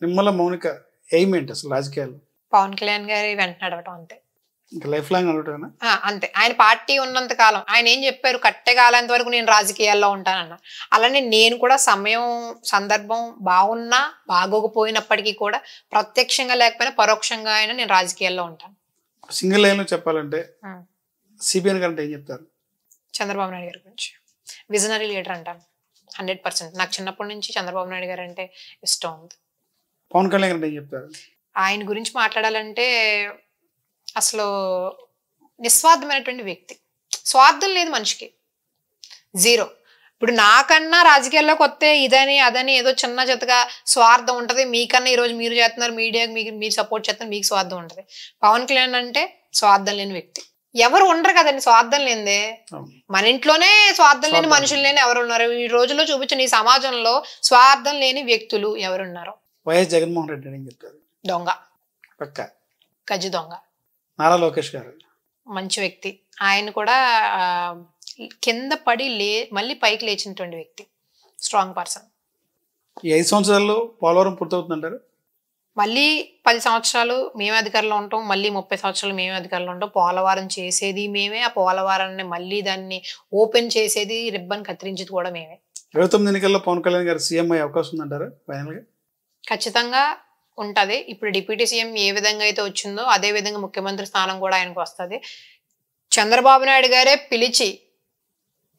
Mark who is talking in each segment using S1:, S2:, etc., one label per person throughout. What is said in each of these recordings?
S1: Nimmala Mounika aim ఏంటి అసలు రాజకీయాలు?
S2: పవన్ కళ్యాణ్ గారి వెంట నడవటం అంతే.
S1: ఇంకా లైఫ్ లాంగ్ అడగటమేనా?
S2: అంతే. ఆయన పార్టీ ఉన్నంత కాలం ఆయన ఏం చెప్పారు, కట్టెగాలేంత వరకు నేను రాజకీయాల్లో ఉంటానన్న. అలానే నేను కూడా సమయం సందర్భం బాగున్నా బాగోకపోయినప్పటికీ కూడా ప్రత్యక్షంగా లేకపోయినా పరోక్షంగా అయినా నేను రాజకీయాల్లో ఉంటాను.
S1: సింగిల్ లైన్ లో చెప్పాలంటే సిబిఎన్ గారు ఏం చెప్తారు?
S2: చంద్రబాబు నాయుడు గారి గురించి విజనరీ లీడర్ అంటాను 100%. నాకు చిన్నప్పటి నుంచి చంద్రబాబు నాయుడు గారు అంటే ఇష్టం ఉంది.
S1: పవన్ కళ్యాణ్ గారు ఏం చెప్తారు?
S2: ఆయన గురించి మాట్లాడాలంటే అసలు నిస్వార్థమైనటువంటి వ్యక్తి, స్వార్థం లేదు మనిషికి, జీరో. ఇప్పుడు నాకన్నా రాజకీయాల్లోకి వస్తే ఇదని అదని ఏదో చిన్న చెత్తగా స్వార్థం ఉంటుంది. మీకన్నా ఈరోజు మీరు చేస్తున్నారు, మీడియాకి మీరు సపోర్ట్ చేస్తున్నారు, మీకు స్వార్థం ఉంటుంది. పవన్ కళ్యాణ్ అంటే స్వార్థం లేని వ్యక్తి. ఎవరు ఉండరు కదండి స్వార్థం లేనిదే. మన ఇంట్లోనే స్వార్థం లేని మనుషులు లేని ఎవరు ఉన్నారు ఈ రోజుల్లో? చూపించిన ఈ సమాజంలో స్వార్థం లేని వ్యక్తులు ఎవరున్నారు?
S1: వైఎస్ జగన్మోహన్ రెడ్డి ఏం చెప్తారు?
S2: దొంగ,
S1: పక్క
S2: గజ్జి దొంగ.
S1: నారా లోకేష్ గారు
S2: మంచి వ్యక్తి. ఆయన కూడా కింద పడి మళ్ళీ పైకి లేచినటువంటి వ్యక్తి, స్ట్రాంగ్ పర్సన్.
S1: ఈ 5 సంవత్సరాల్లో పోలవరం పూర్తవుతుందంటారు?
S2: మళ్ళీ 10 సంవత్సరాలు మేమే అధికారంలో ఉంటాం, మళ్ళీ 30 సంవత్సరాలు మేమే అధికారంలో ఉంటాం. పోలవరం చేసేది మేమే, ఆ పోలవరాన్ని మళ్ళీ దాన్ని ఓపెన్ చేసేది, రిబ్బన్ కత్తిరించేది కూడా మేమే.
S1: 29 ఎన్నికల్లో పవన్ కళ్యాణ్ గారు సీఎం అయ్యే అవకాశం ఉందంటారా ఫైనల్ గా?
S2: ఖచ్చితంగా ఉంటది. ఇప్పుడు డిప్యూటీ సీఎం ఏ విధంగా అయితే వచ్చిందో అదే విధంగా ముఖ్యమంత్రి స్థానం కూడా ఆయనకు వస్తుంది. చంద్రబాబు నాయుడు గారే పిలిచి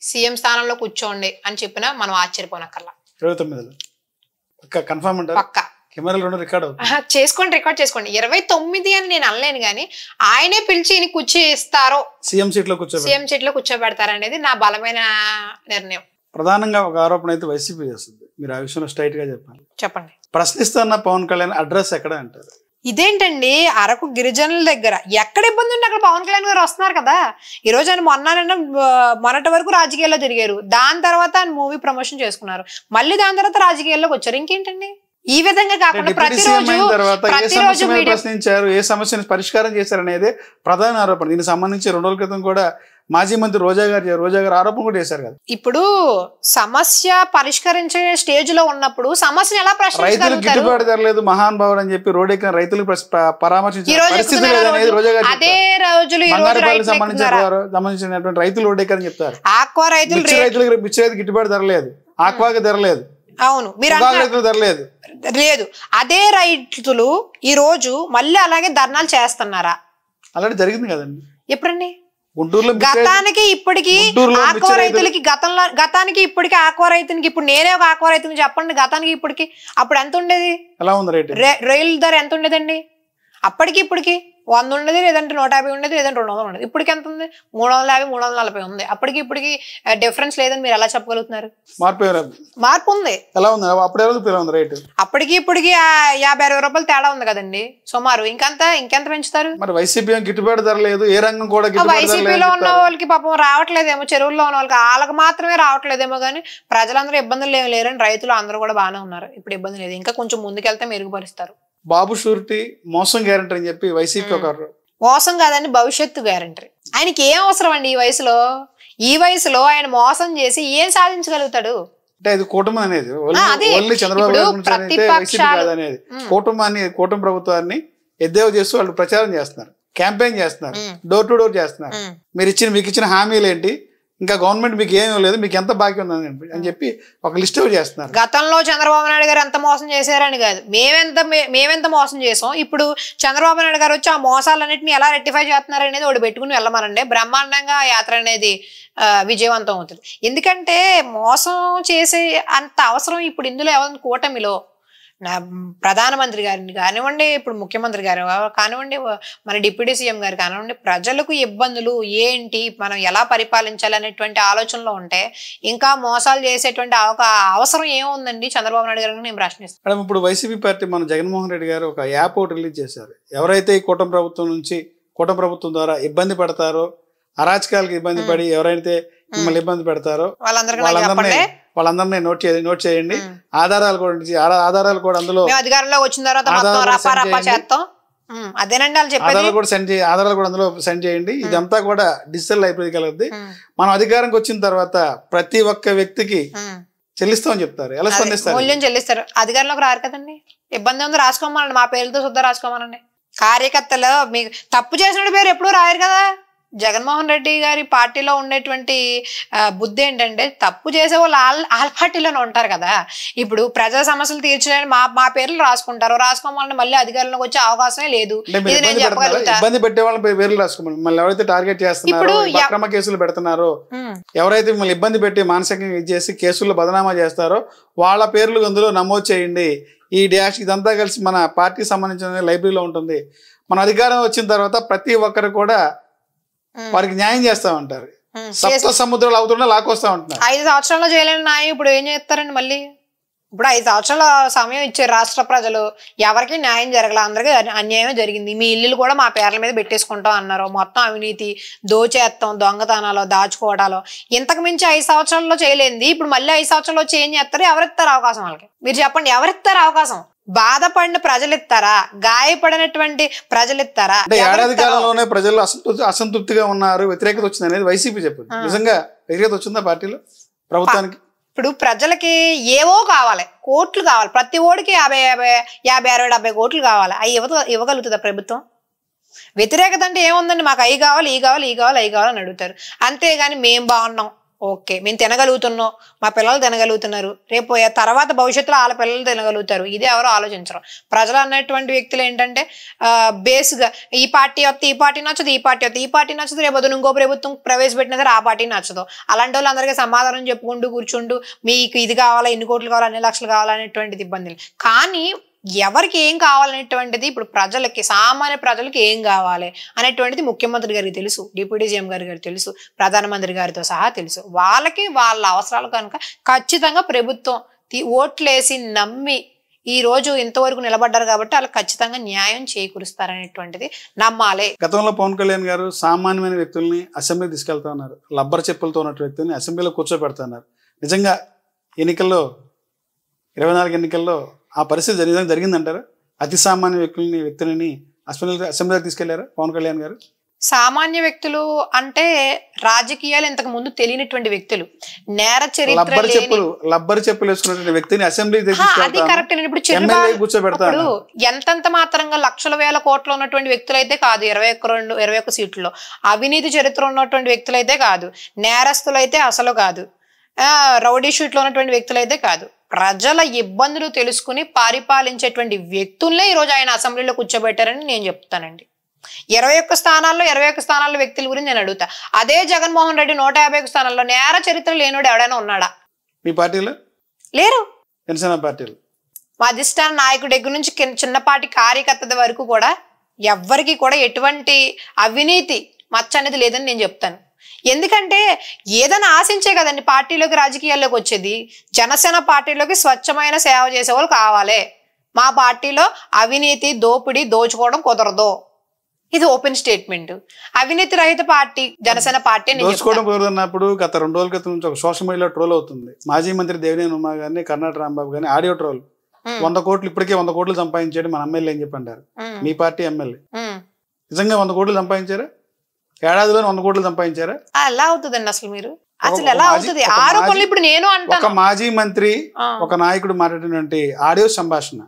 S2: సీఎం స్థానంలో కూర్చోండి అని చెప్పినా మనం ఆశ్చర్యపోనక్కర్లా.
S1: 29లో పక్క కన్ఫర్మ్ అంటారు?
S2: పక్క.
S1: కెమెరాలు రెండు రికార్డ్
S2: చేసుకోండి, రికార్డ్ చేసుకోండి. 29 అని నేను అనలేను కానీ ఆయనే పిలిచి కూర్చి ఇస్తారో
S1: సీఎం సీట్ లో
S2: కూర్చోబెడతారనేది నా బలమైన నిర్ణయం.
S1: ప్రధానంగా ఒక ఆరోపణ అయితే వైసీపీ చేస్తుంది, మీరు ఆ విషయంలో స్ట్రైట్ గా చెప్పాలి.
S2: చెప్పండి.
S1: ప్రశ్నిస్తున్న పవన్ కళ్యాణ్ అడ్రస్ ఎక్కడ అంటారు?
S2: ఇదేంటండి, అరకు గిరిజనుల దగ్గర ఎక్కడ ఇబ్బంది ఉంటే అక్కడ పవన్ కళ్యాణ్ గారు వస్తున్నారు కదా. ఈ రోజు ఆయన మొన్నటి వరకు రాజకీయాల్లో తిరిగారు, దాని తర్వాత ఆయన మూవీ ప్రమోషన్ చేసుకున్నారు, మళ్ళీ దాని తర్వాత రాజకీయాల్లోకి వచ్చారు. ఇంకేంటండి? ఈ విధంగా కాకుండా ప్రతిరోజు
S1: ప్రశ్నించారు, ఏ సమస్యను పరిష్కారం చేశారు అనేది ప్రధాన ఆరోపణ. దీనికి సంబంధించి 2 రోజుల క్రితం కూడా మాజీ మంత్రి రోజా గారు ఆరోపణ కూడా చేశారు కదా.
S2: ఇప్పుడు సమస్య పరిష్కరించే స్టేజ్ లో ఉన్నప్పుడు సమస్యను ఎలా ప్రశ్నించగలుగుతారు?
S1: రైతులకు గిట్టుబాటు ధర లేదు మహాన్ భావుడు అని చెప్పి రోడ్ ఎక్కిన రైతులకు పరామర్శించారు.
S2: అదే రోజులు
S1: సంబంధించినటువంటి రైతులు రోడ్ ఎక్కారని చెప్తారు.
S2: ఆక్వా రైతులు
S1: మిర్చి రైతు గిట్టుబాటు ధర లేదు, ఆక్వాకి ధర లేదు,
S2: అవును మీరు
S1: ధర లేదు.
S2: అదే రైతులు ఈ రోజు మళ్ళీ అలాగే ధర్నాలు చేస్తున్నారా?
S1: అలాంటి జరిగింది కదండి.
S2: ఎప్పుడండి?
S1: గుంటూరులో
S2: గతానికి ఇప్పటికి ఆక్వా రైతులకి గతానికి ఇప్పటికి ఆక్వా రైతునికి ఇప్పుడు నేనే ఒక ఆక్వా రైతుని చెప్పండి, గతానికి ఇప్పటికి అప్పుడు ఎంత ఉండేది?
S1: ఎలా ఉంది రేటు?
S2: రైలు ధర ఎంత ఉండేదండి? అప్పటికి ఇప్పటికి 100 ఉండేది, లేదంటే 150 ఉండేది, లేదంటే 200 ఉండేది. ఇప్పటికి ఎంత ఉంది? 350 340 ఉంది. అప్పటికి ఇప్పటికి డిఫరెన్స్ లేదని మీరు ఎలా చెప్పగలుగుతున్నారు? మార్పు ఉంది.
S1: ఎలా ఉంది? అప్పుడు రేటు
S2: అప్పటికి ఇప్పటికి 50-60 రూపాయలు తేడా ఉంది కదండి సుమారు. ఇంకెంత పెంచుతారు?
S1: మరి వైసీపీ గిట్టుబాటు ధర లేదు, ఏ రంగం కూడా
S2: వైసీపీలో ఉన్న వాళ్ళకి పాపం రావట్లేదేమో, చెరువుల్లో ఉన్న వాళ్ళకి మాత్రమే రావట్లేదేమో, కానీ ప్రజలందరూ ఇబ్బందులు లేరని రైతులు అందరూ కూడా బాగానే ఉన్నారు. ఇప్పుడు ఇబ్బంది లేదు, ఇంకా కొంచెం ముందుకెళ్తే మెరుగుపరుస్తారు.
S1: బాబు షూరిటీ మోసం గ్యారంటీ అని చెప్పి వైసీపీ ఒక
S2: మోసం కాదండి, భవిష్యత్తు గ్యారంటీ. ఆయనకి ఏం అవసరం అండి ఈ వయసులో ఆయన మోసం చేసి ఏం సాధించగలుగుతాడు?
S1: అంటే అది కూటమి అనేది కూటమి ప్రభుత్వాన్ని ఎద్దేవా చేస్తూ వాళ్ళు ప్రచారం చేస్తున్నారు, క్యాంపెయిన్ చేస్తున్నారు, డోర్ టు డోర్ చేస్తున్నారు. మీకు ఇచ్చిన హామీలు ఏంటి, ఇంకా గవర్నమెంట్ మీకు ఏమీ లేదు, మీకు ఎంత బాకీ ఉందని అని చెప్పి ఒక లిస్ట్ చేస్తున్నారు.
S2: గతంలో చంద్రబాబు నాయుడు గారు ఎంత మోసం చేశారని కాదు, మేమెంత మోసం చేసాం, ఇప్పుడు చంద్రబాబు నాయుడు గారు వచ్చి ఆ మోసాలన్నింటినీ ఎలా రెక్టిఫై చేస్తున్నారు అనేది ఒకటి పెట్టుకుని వెళ్ళమనండి, బ్రహ్మాండంగా యాత్ర అనేది విజయవంతం అవుతుంది. ఎందుకంటే మోసం చేసే అంత అవసరం ఇప్పుడు ఇందులో ఎవరి కూటమిలో ప్రధానమంత్రి గారిని కానివ్వండి, ఇప్పుడు ముఖ్యమంత్రి గారు కానివ్వండి, మన డిప్యూటీ సీఎం గారు కానివ్వండి, ప్రజలకు ఇబ్బందులు ఏంటి, మనం ఎలా పరిపాలించాలి అనేటువంటి ఆలోచనలో ఉంటే ఇంకా మోసాలు చేసేటువంటి అవసరం ఏముందండి చంద్రబాబు నాయుడు గారికి నేను ప్రశ్నిస్తాను.
S1: మేడం, ఇప్పుడు వైసీపీ పార్టీ మన జగన్మోహన్ రెడ్డి గారు ఒక యాప్ ఒకటి రిలీజ్ చేశారు. ఎవరైతే ఈ కూటమి ప్రభుత్వం ద్వారా ఇబ్బంది పడతారో, అరాచకాలకు ఇబ్బంది పడి ఎవరైతే మిమ్మల్ని ఇబ్బంది పెడతారో వాళ్ళందరినీ నోట్ చేయండి. ఆధారాలు కూడా అందులో
S2: అధికారంలో వచ్చిన తర్వాత
S1: ఆధారాలు కూడా అందులో సెండ్ చేయండి. ఇదంతా కూడా డిజిటల్ లైబ్రరీ కలగద్ది. మనం అధికారంకి వచ్చిన తర్వాత ప్రతి ఒక్క వ్యక్తికి చెల్లిస్తామని చెప్తారు. ఎలా స్పందిస్తారు?
S2: మూల్యం చెల్లిస్తారు. అధికారంలోకి రారు కదండి. ఇబ్బంది ఉంది రాసుకోమనండి, మా పేర్లతో శుద్ధ రాసుకోమనండి. కార్యకర్తలు మీకు తప్పు చేసిన పేరు ఎప్పుడూ రాయరు కదా. జగన్మోహన్ రెడ్డి గారి పార్టీలో ఉండేటువంటి బుద్ధి ఏంటంటే తప్పు చేసే వాళ్ళు వాళ్ళ పార్టీలోనే ఉంటారు కదా. ఇప్పుడు ప్రజా సమస్యలు తీర్చడానికి మా పేర్లు రాసుకుంటారు, రాసుకోవాలని మళ్ళీ అధికారంలోకి వచ్చే అవకాశమే లేదు. ఇది నేను చెప్పగలుగుతా.
S1: ఇబ్బంది పెట్టే వాళ్ళ పేర్లు రాసుకోమని మళ్ళీ ఎవరైతే టార్గెట్ చేస్తున్నారో, అక్రమ కేసులు పెడుతున్నారో, ఎవరైతే మిమ్మల్ని ఇబ్బంది పెట్టి మానసికంగా చేసి కేసుల్లో బదనామా చేస్తారో వాళ్ళ పేర్లు అందులో నమోదు చేయండి. ఈ డాష్ ఇదంతా కలిసి మన పార్టీకి సంబంధించిన లైబ్రరీలో ఉంటుంది. మన అధికారం వచ్చిన తర్వాత ప్రతి ఒక్కరు కూడా వారికి న్యాయం చేస్తా ఉంటారు. సప్త సముద్రాలు అవుతున్నా లాక్కొస్తా ఉంటున్నారు.
S2: 5 సంవత్సరాల్లో చేయలేని న్యాయం ఇప్పుడు ఏం చేస్తారండి మళ్ళీ? ఇప్పుడు 5 సంవత్సరాల సమయం ఇచ్చారు రాష్ట్ర ప్రజలు, ఎవరికి న్యాయం జరగల, అందరికీ అన్యాయం జరిగింది. మీ ఇల్లులు కూడా మా పేర్ల మీద పెట్టేసుకుంటాం అన్నారు. మొత్తం అవినీతి, దోచేత్తం, దొంగతనాలు, దాచుకోవడాలు, ఇంతకు మించి 5 సంవత్సరాల్లో చేయలేంది ఇప్పుడు మళ్ళీ 5 సంవత్సరాల్లో చేంజ్ చేస్తారు. ఎవరిస్తారు అవకాశం వాళ్ళకి? మీరు చెప్పండి, ఎవరిస్తారు అవకాశం? బాధపడిన ప్రజలు ఇస్తారా? గాయపడినటువంటి ప్రజలు ఇస్తారా?
S1: ఏడాది కాలంలోనే ప్రజలు అసంతృప్తిగా ఉన్నారు, వ్యతిరేకత వచ్చింది అనేది వైసీపీ చెప్పింది. నిజంగా వ్యతిరేకత వచ్చిందా పార్టీలో ప్రభుత్వానికి?
S2: ఇప్పుడు ప్రజలకి ఏవో కావాలి, కోట్లు కావాలి, ప్రతి ఓడికి 50, 60, 70 కోట్లు కావాలి. అవి ఇవ్వగలుగుతుందా ప్రభుత్వం? వ్యతిరేకత అంటే ఏముందండి, మాకు అవి కావాలి, ఈ కావాలి, ఈ కావాలి, అవి కావాలని అడుగుతారు. అంతేగాని మేము బాగున్నాం, ఓకే మేము తినగలుగుతున్నాం, మా పిల్లలు తినగలుగుతున్నారు, రేపు తర్వాత భవిష్యత్తులో వాళ్ళ పిల్లలు తినగలుగుతారు, ఇది ఎవరు ఆలోచించరు. ప్రజలు అన్నటువంటి వ్యక్తులు ఏంటంటే బేస్గా ఈ పార్టీ వస్తే ఈ పార్టీ నచ్చదు, ఈ పార్టీ వస్తే ఈ పార్టీ నచ్చదు, రేపు ఇంకో ప్రభుత్వం ప్రవేశపెట్టినా సరే ఆ పార్టీ నచ్చదు. అలాంటి వాళ్ళు అందరికీ సమాధానం చెప్పుకుంటూ కూర్చుంటూ మీకు ఇది కావాలా, ఇన్ని కోట్లు కావాలి, అన్ని లక్షలు కావాలనేటువంటిది ఇబ్బందులు. కానీ ఎవరికి ఏం కావాలనేటువంటిది ఇప్పుడు ప్రజలకి, సామాన్య ప్రజలకి ఏం కావాలి అనేటువంటిది ముఖ్యమంత్రి గారికి తెలుసు, డిప్యూటీ సీఎం గారికి తెలుసు, ప్రధానమంత్రి గారితో సహా తెలుసు. వాళ్ళకి వాళ్ళ అవసరాలు కనుక ఖచ్చితంగా ప్రభుత్వం ఓట్లేసి నమ్మి ఈ రోజు ఇంతవరకు నిలబడ్డారు కాబట్టి వాళ్ళకి ఖచ్చితంగా న్యాయం చేకూరుస్తారనేటువంటిది నమ్మాలి.
S1: గతంలో పవన్ కళ్యాణ్ గారు సామాన్యమైన వ్యక్తుల్ని అసెంబ్లీకి తీసుకెళ్తా ఉన్నారు, లబ్బర్ చెప్పులతో ఉన్న వ్యక్తుల్ని అసెంబ్లీలో కూర్చోబెడుతున్నారు. నిజంగా ఎన్నికల్లో 24 ఎన్నికల్లో ఆ పరిస్థితి నిజంగా జరిగిందంటారా? అతి సామాన్య వ్యక్తులని అసెంబ్లీకి తీసుకెళ్లారా పవన్ కళ్యాణ్ గారు?
S2: సామాన్య వ్యక్తులు అంటే రాజకీయాలు ఇంతకు ముందు తెలియనటువంటి వ్యక్తులు, నేర చరిత్ర
S1: లబ్బర్ చెప్పులు వేసుకున్నటువంటి వ్యక్తిని అసెంబ్లీ
S2: అది కరెక్ట్. ఇప్పుడు ఎంతంత మాత్రంగా లక్షల వేల కోట్లు ఉన్నటువంటి వ్యక్తులు అయితే కాదు, 21 సీట్లలో అవినీతి చరిత్ర ఉన్నటువంటి వ్యక్తులు అయితే కాదు, నేరస్తులు అయితే అసలు కాదు, రౌడీ షీట్లో ఉన్నటువంటి వ్యక్తులు అయితే కాదు. ప్రజల ఇబ్బందులు తెలుసుకుని పరిపాలించేటువంటి వ్యక్తులనే ఈరోజు ఆయన అసెంబ్లీలో కూర్చోబెట్టారని నేను చెప్తానండి. 21 స్థానాల్లో వ్యక్తుల గురించి నేను అడుగుతా. అదే జగన్మోహన్ రెడ్డి 150 స్థానాల్లో నేర చరిత్ర లేనోడు ఎవడైనా ఉన్నాడా?
S1: మీ పార్టీలో లేరు. జనసేన పార్టీలో
S2: మా అధిష్టాన నాయకుడి దగ్గర నుంచి చిన్నపాటి కార్యకర్త వరకు కూడా ఎవ్వరికి కూడా ఎటువంటి అవినీతి మచ్చ అనేది లేదని నేను చెప్తాను. ఎందుకంటే ఏదైనా ఆశించే కదండి పార్టీలోకి, రాజకీయాల్లోకి వచ్చేది. జనసేన పార్టీలోకి స్వచ్ఛమైన సేవ చేసే వాళ్ళు కావాలి. మా పార్టీలో అవినీతి, దోపిడీ, దోచుకోవడం కుదరదు. ఇది ఓపెన్ స్టేట్మెంట్. అవినీతి రహిత పార్టీ జనసేన పార్టీ.
S1: దోచుకోవడం కుదరదన్నప్పుడు గత 2 రోజుల క్రితం నుంచి ఒక సోషల్ మీడియాలో ట్రోల్ అవుతుంది. మాజీ మంత్రి దేవినేని ఉమా గారిని, కర్ణాటక రాంబాబు గారిని ఆడియో ట్రోల్. 100 కోట్లు ఇప్పటికే 100 కోట్లు సంపాదించాడు మన ఎమ్మెల్యే అని చెప్పి అంటారు. మీ పార్టీ ఎమ్మెల్యే నిజంగా 100 కోట్లు సంపాదించారా? ఏడాదిలో 100 కోట్లు సంపాదించారా?
S2: ఎలా అవుతుందండి అసలు? మీరు అసలు ఎలా అవుతుంది? ఆరోపణలు ఇప్పుడు నేను అంటాను.
S1: ఒక మాజీ మంత్రి, ఒక నాయకుడు మాట్లాడినటువంటి ఆడియో సంభాషణ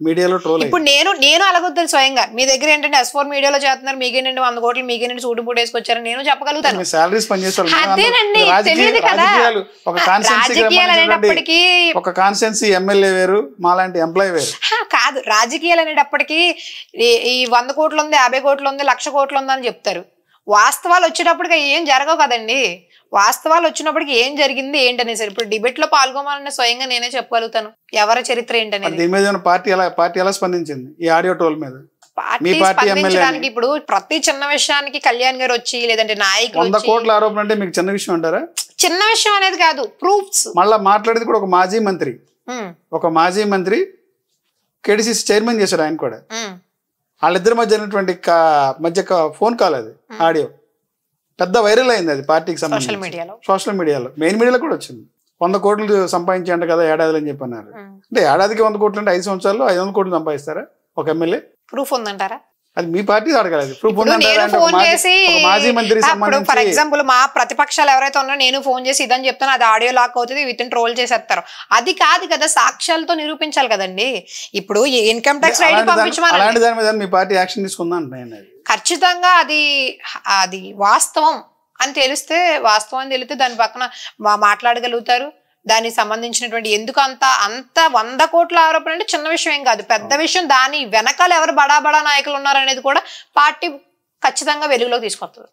S1: మీడియాలో ట్రోల్.
S2: ఇప్పుడు నేను అలాగొద్దాను స్వయంగా. మీ దగ్గర ఏంటంటే S4 మీడియాలో చేస్తున్నారు, మీకేనండి 100 కోట్లు, మీకేనండి సూటు పూట వేసుకొచ్చారని నేను చెప్పగలుగుతాను.
S1: సాలరీస్ పనిచేస్తారు.
S2: అదేనండి, తెలియదు కదా. రాజకీయాలు అనేటప్పటికీ
S1: ఒక కాన్స్టిట్యున్సీ ఎమ్మెల్యే వేరు, మాలాంటి ఎంప్లాయీ వేరు
S2: కాదు. రాజకీయాలు అనేటప్పటికీ ఈ 100 కోట్లు ఉంది, 50 కోట్లు ఉంది, 1,00,000 కోట్లు ఉంది అని చెప్తారు. వాస్తవాలు వచ్చేటప్పటికి ఏం జరగవు కదండి. వాస్తవాలు వచ్చినప్పటికి ఏం జరిగింది ఏంటనేసి ఇప్పుడు డిబేట్ లో పాల్గొమాలని స్వయంగా నేనే చెప్పగలుగుతాను ఎవరి చరిత్ర ఏంటనేది.
S1: దీని మీద పార్టీ ఎలా స్పందించింది ఈ ఆడియో ట్రోల్ మీద?
S2: పార్టీ స్పందించడానికి ఇప్పుడు ప్రతి చిన్న విషయానికి కళ్యాణ్ గారు వచ్చి లేదంటే నాయకులు
S1: 100 కోట్ల ఆరోపణ అంటే మీకు చిన్న విషయం అంటారా?
S2: చిన్న విషయం అనేది కాదు, ప్రూఫ్స్.
S1: మళ్ళా మాట్లాడేది కూడా ఒక మాజీ మంత్రి కేడీసీసీ చైర్మన్ చేశారు ఆయన కూడా. వాళ్ళిద్దరి మధ్య జరిగినటువంటి ఫోన్ కాల్, అది ఆడియో పెద్ద వైరల్ అయింది. అది పార్టీకి సంబంధించి సోషల్ మీడియాలో, మెయిన్ మీడియాలో కూడా వచ్చింది. 100 కోట్లు సంపాదించంట కదా ఏడాదిలో అని చెప్పన్నారు. అంటే ఏడాదికి 100 కోట్లు అంటే 5 సంవత్సరాల్లో 500 కోట్లు సంపాదిస్తారా ఒక ఎమ్మెల్యే?
S2: ప్రూఫ్ ఉందంటారా?
S1: అది మీ పార్టీ అడగలేదు.
S2: నేను ఫోన్ చేసి
S1: మాజీ మంత్రి
S2: ఫర్ ఎగ్జాంపుల్ మా ప్రతిపక్షాలు ఎవరైతే ఉన్నారో నేను ఫోన్ చేసి ఇదని చెప్తాను, అది ఆడియో లాక్ అవుతుంది, విత్ ఇన్ ట్రోల్ చేసేస్తారు. అది కాదు కదా, సాక్ష్యాలతో నిరూపించాలి కదండి. ఇప్పుడు ఇన్కమ్ ట్యాక్స్ రైడ్ పంపించమని
S1: అలాంటి దాని మీద మీ పార్టీ యాక్షన్ తీసుకుందా అంటున్నాయి.
S2: ఖచ్చితంగా అది వాస్తవం అని తెలిస్తే, వాస్తవం అని తెలిస్తే దాని పక్కన మాట్లాడగలుగుతారు. దానికి సంబంధించినటువంటి ఎందుకు అంత 100 కోట్ల ఆరోపణ అంటే చిన్న విషయం ఏం కాదు, పెద్ద విషయం. దాని వెనకాల ఎవరు బడా నాయకులు ఉన్నారనేది కూడా పార్టీ ఖచ్చితంగా వెలుగులోకి తీసుకొస్తుంది.